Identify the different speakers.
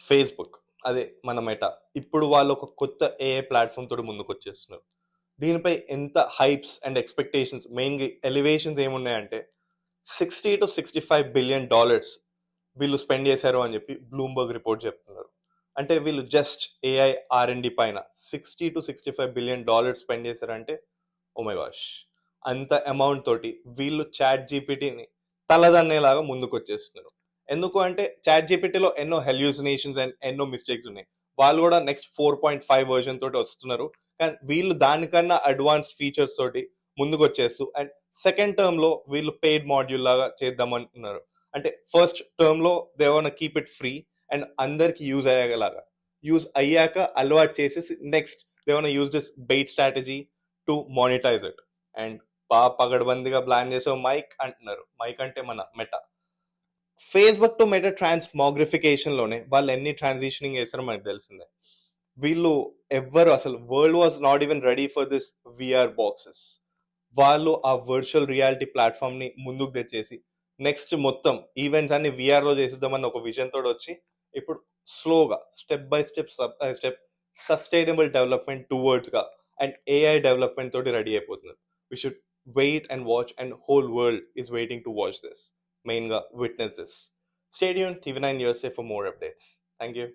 Speaker 1: Facebook, అదే మన meta, ఇప్పుడు వాళ్ళు ఒక కొత్త ఏఐ ప్లాట్ఫామ్ తోటి ముందుకు వచ్చేస్తున్నారు. దీనిపై ఎంత హైప్స్ అండ్ ఎక్స్పెక్టేషన్స్, మెయిన్గా ఎలివేషన్స్ ఏమున్నాయంటే, $60 to $65 billion వీళ్ళు స్పెండ్ చేశారు అని చెప్పి బ్లూంబర్గ్ రిపోర్ట్ చెప్తున్నారు. అంటే వీళ్ళు జస్ట్ ఏఐ R&D పైన $60 to $65 billion స్పెండ్ చేశారంటే, ఓ మై వాష్, అంత అమౌంట్ తోటి వీళ్ళు చాట్ జీపీటీని తలదన్నేలాగా ముందుకు వచ్చేస్తున్నారు. ఎందుకు అంటే చాట్ జీపీటీలో ఎన్నో హెల్యూసినేషన్స్ అండ్ ఎన్నో మిస్టేక్స్ ఉన్నాయి. వాళ్ళు కూడా నెక్స్ట్ 4.5 వర్షన్ తోటి వస్తున్నారు. కానీ వీళ్ళు దానికన్నా అడ్వాన్స్డ్ ఫీచర్స్ తోటి ముందుకు వచ్చేస్తూ, అండ్ సెకండ్ టర్మ్ లో వీళ్ళు పెయిడ్ మాడ్యూల్ లాగా చేద్దామంటున్నారు. అంటే ఫస్ట్ టర్మ్ లో they want keep it free and అందరికి యూజ్ అయ్యేలాగా, యూజ్ అయ్యాక అలవాటు చేసేసి next they want use this bait strategy to monetize it. And బాగా పగడబందిగా ప్లాన్ చేసే మైక్ అంటున్నారు. మైక్ అంటే మన Meta. Facebook to Meta transmogrification లోనే వాళ్ళు ఎన్ని ట్రాన్సిషనింగ్ చేస్తారో మనకు తెలిసిందే. వీళ్ళు ఎవ్వరు అసలు world was not even ready for this VR boxes. వాళ్ళు ఆ వర్చువల్ రియాలిటీ ప్లాట్ఫామ్ ని ముందుకు తెచ్చేసి నెక్స్ట్ మొత్తం ఈవెంట్స్ అన్ని విఆర్ లో చేసిద్దామని ఒక విజన్ తోటి వచ్చి ఇప్పుడు స్లోగా step by step sustainable development towards గా అండ్ ఏఐ డెవలప్మెంట్ తోటి రెడీ అయిపోతున్నారు. We should wait and watch, and whole world is waiting to watch this, main గా witness this. Stay tuned, TV9 USA for more updates. Thank you.